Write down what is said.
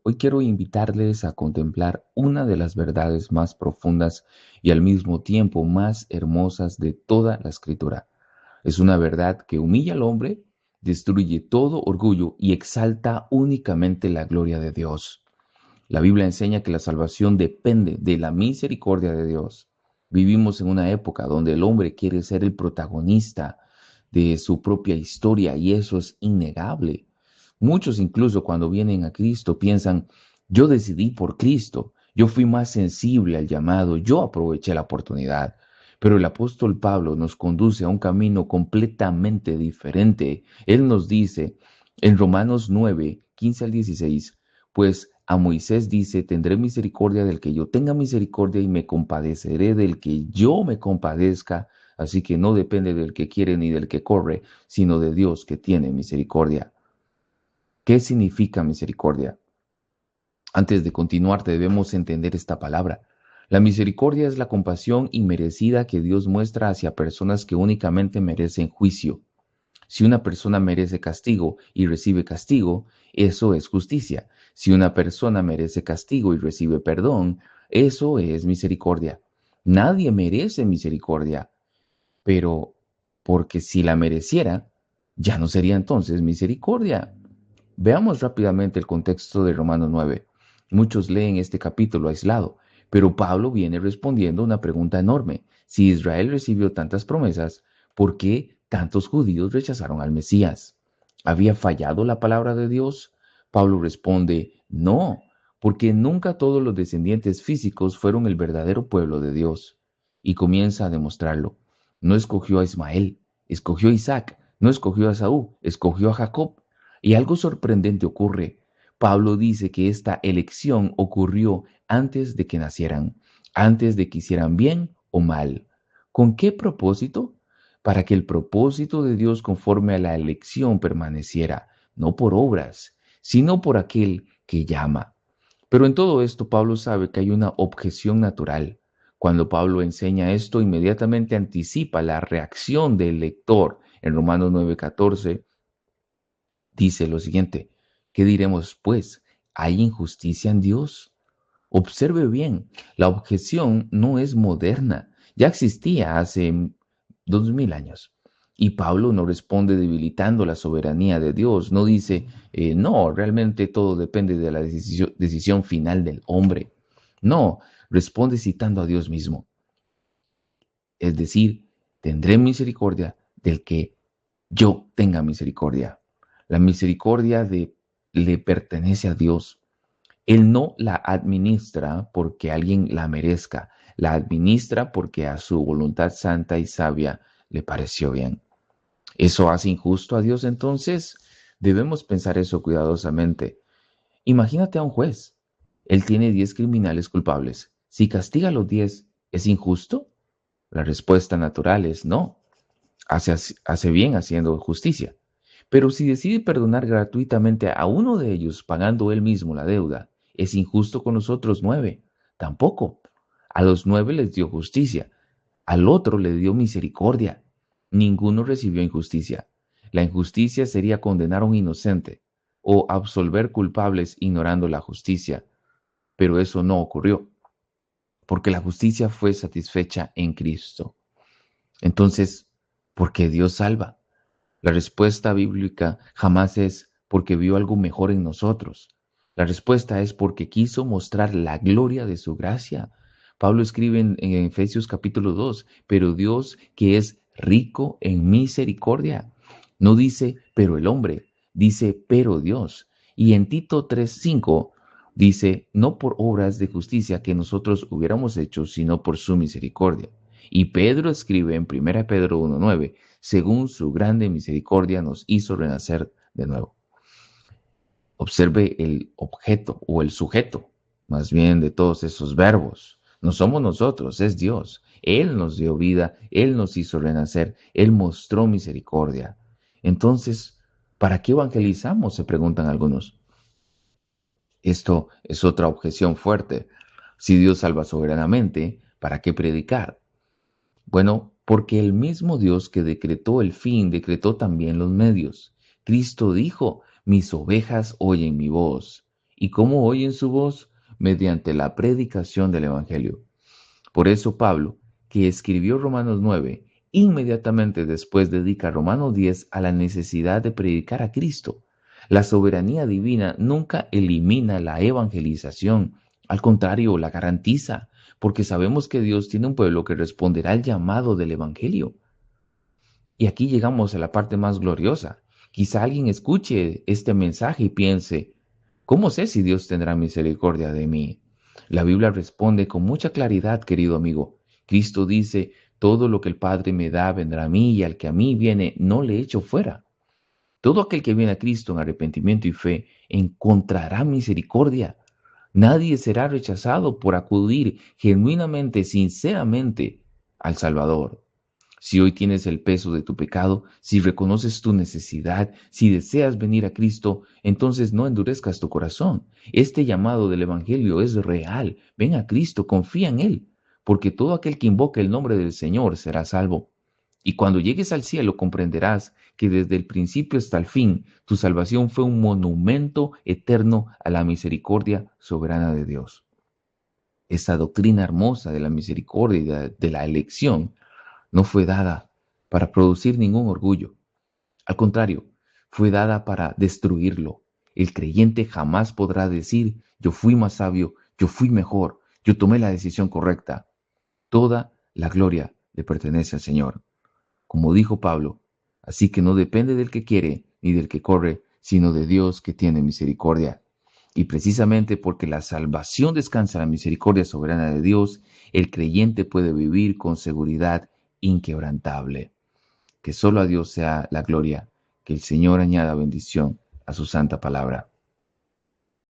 Hoy quiero invitarles a contemplar una de las verdades más profundas y al mismo tiempo más hermosas de toda la Escritura. Es una verdad que humilla al hombre, destruye todo orgullo y exalta únicamente la gloria de Dios. La Biblia enseña que la salvación depende de la misericordia de Dios. Vivimos en una época donde el hombre quiere ser el protagonista de su propia historia y eso es innegable. Muchos incluso cuando vienen a Cristo piensan, yo decidí por Cristo, yo fui más sensible al llamado, yo aproveché la oportunidad. Pero el apóstol Pablo nos conduce a un camino completamente diferente. Él nos dice en Romanos 9, 15 al 16, pues a Moisés dice, tendré misericordia del que yo tenga misericordia y me compadeceré del que yo me compadezca. Así que no depende del que quiere ni del que corre, sino de Dios que tiene misericordia. ¿Qué significa misericordia? Antes de continuar, debemos entender esta palabra. La misericordia es la compasión inmerecida que Dios muestra hacia personas que únicamente merecen juicio. Si una persona merece castigo y recibe castigo, eso es justicia. Si una persona merece castigo y recibe perdón, eso es misericordia. Nadie merece misericordia, pero porque si la mereciera, ya no sería entonces misericordia. Veamos rápidamente el contexto de Romanos 9. Muchos leen este capítulo aislado, pero Pablo viene respondiendo una pregunta enorme. Si Israel recibió tantas promesas, ¿por qué tantos judíos rechazaron al Mesías? ¿Había fallado la palabra de Dios? Pablo responde, no, porque nunca todos los descendientes físicos fueron el verdadero pueblo de Dios. Y comienza a demostrarlo. No escogió a Ismael, escogió a Isaac, no escogió a Esaú, escogió a Jacob. Y algo sorprendente ocurre. Pablo dice que esta elección ocurrió antes de que nacieran, antes de que hicieran bien o mal. ¿Con qué propósito? Para que el propósito de Dios conforme a la elección permaneciera, no por obras, sino por aquel que llama. Pero en todo esto Pablo sabe que hay una objeción natural. Cuando Pablo enseña esto, inmediatamente anticipa la reacción del lector. En Romanos 9:14 dice lo siguiente, ¿qué diremos pues? ¿Hay injusticia en Dios? Observe bien, la objeción no es moderna, ya existía hace 2000 años. Y Pablo no responde debilitando la soberanía de Dios, no dice, no, realmente todo depende de la decisión final del hombre. No, responde citando a Dios mismo. Es decir, tendré misericordia del que yo tenga misericordia. La misericordia le pertenece a Dios. Él no la administra porque alguien la merezca, la administra porque a su voluntad santa y sabia le pareció bien. ¿Eso hace injusto a Dios entonces? Debemos pensar eso cuidadosamente. Imagínate a un juez. Él tiene 10 criminales culpables. Si castiga a los 10, ¿es injusto? La respuesta natural es no. Hace bien haciendo justicia. Pero si decide perdonar gratuitamente a uno de ellos pagando él mismo la deuda, ¿es injusto con los otros 9? Tampoco. A los 9 les dio justicia, al otro le dio misericordia. Ninguno recibió injusticia. La injusticia sería condenar a un inocente o absolver culpables ignorando la justicia. Pero eso no ocurrió, porque la justicia fue satisfecha en Cristo. Entonces, ¿por qué Dios salva? La respuesta bíblica jamás es porque vio algo mejor en nosotros. La respuesta es porque quiso mostrar la gloria de su gracia. Pablo escribe en Efesios capítulo 2, pero Dios que es rico en misericordia. No dice, pero el hombre, dice, pero Dios. Y en Tito 3:5 dice, no por obras de justicia que nosotros hubiéramos hecho, sino por su misericordia. Y Pedro escribe en 1 Pedro 1:9, según su grande misericordia nos hizo renacer de nuevo. Observe el objeto o el sujeto, más bien de todos esos verbos. No somos nosotros, es Dios. Él nos dio vida, Él nos hizo renacer, Él mostró misericordia. Entonces, ¿para qué evangelizamos? Se preguntan algunos. Esto es otra objeción fuerte. Si Dios salva soberanamente, ¿para qué predicar? Bueno, porque el mismo Dios que decretó el fin, decretó también los medios. Cristo dijo, mis ovejas oyen mi voz. ¿Y cómo oyen su voz? Mediante la predicación del Evangelio. Por eso Pablo, que escribió Romanos 9, inmediatamente después dedica Romanos 10 a la necesidad de predicar a Cristo. La soberanía divina nunca elimina la evangelización, al contrario, la garantiza, porque sabemos que Dios tiene un pueblo que responderá al llamado del Evangelio. Y aquí llegamos a la parte más gloriosa. Quizá alguien escuche este mensaje y piense, ¿cómo sé si Dios tendrá misericordia de mí? La Biblia responde con mucha claridad, querido amigo. Cristo dice, todo lo que el Padre me da vendrá a mí y al que a mí viene no le echo fuera. Todo aquel que viene a Cristo en arrepentimiento y fe encontrará misericordia. Nadie será rechazado por acudir genuinamente, sinceramente al Salvador. Si hoy tienes el peso de tu pecado, si reconoces tu necesidad, si deseas venir a Cristo, entonces no endurezcas tu corazón. Este llamado del Evangelio es real. Ven a Cristo, confía en Él, porque todo aquel que invoque el nombre del Señor será salvo. Y cuando llegues al cielo comprenderás que desde el principio hasta el fin tu salvación fue un monumento eterno a la misericordia soberana de Dios. Esta doctrina hermosa de la misericordia y de la elección no fue dada para producir ningún orgullo. Al contrario, fue dada para destruirlo. El creyente jamás podrá decir, yo fui más sabio, yo fui mejor, yo tomé la decisión correcta. Toda la gloria le pertenece al Señor. Como dijo Pablo, así que no depende del que quiere ni del que corre, sino de Dios que tiene misericordia. Y precisamente porque la salvación descansa en la misericordia soberana de Dios, el creyente puede vivir con seguridad inquebrantable. Que solo a Dios sea la gloria, que el Señor añada bendición a su santa palabra.